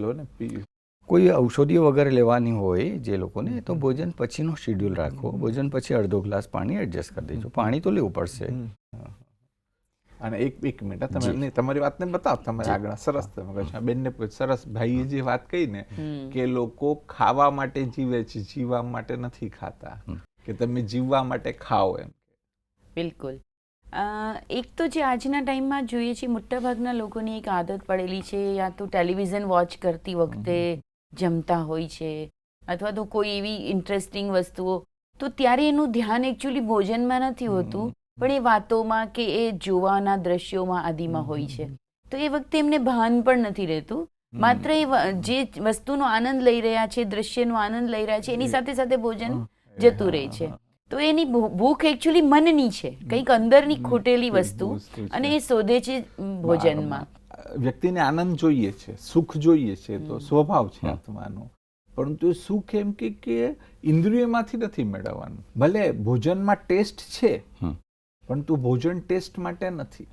લો ને કોઈ ઔષધિઓ વગેરે લેવાની હોય જે લોકોને, તો ભોજન પછીનો શેડ્યુલ રાખો. ભોજન પછી અડધો ગ્લાસ પાણી એડજસ્ટ કરી દેજો. પાણી તો લેવું પડશે. અને એક મિનિટ તમે તમારી વાતને બતાવો, તમારે આગળ સરસ તમે કહો છો, બેનને સરસ ભાઈએ જે વાત કહી ને કે લોકો ખાવા માટે જીવે છે, જીવવા માટે નથી ખાતા, કે તમે જીવવા માટે ખાઓ એમ. બિલકુલ. એક તો જે આજના ટાઈમમાં જોઈએ છીએ, મોટાભાગના લોકોની એક આદત પડેલી છે, યા તો ટેલિવિઝન વોચ કરતી વખતે જમતા હોય છે, અથવા તો કોઈ એવી ઇન્ટરેસ્ટિંગ વસ્તુઓ, તો ત્યારે એનું ધ્યાન એકચ્યુઅલી ભોજનમાં નથી હોતું, પણ એ વાતોમાં કે એ જોવાના દ્રશ્યોમાં આદિમાં હોય છે. તો એ વખતે એમને ભાન પણ નથી રહેતું. માત્ર એ જે વસ્તુનો આનંદ લઈ રહ્યા છે, દ્રશ્યનો આનંદ લઈ રહ્યા છે, એની સાથે સાથે ભોજન જતું રહે છે. તો એની ભૂખ એકચ્યુઅલી મનની છે, કંઈક અંદરની ખૂટેલી વસ્તુ, અને એ શોધે છે ભોજનમાં. વ્યક્તિને આનંદ જોઈએ છે, સુખ જોઈએ છે, તો સ્વભાવ છે આત્માનો. પરંતુ સુખ એમ કે ઇન્દ્રિયોમાંથી નથી મેળવવાનું. ભલે ભોજનમાં ટેસ્ટ છે, પરંતુ ભોજન ટેસ્ટ માટે નથી.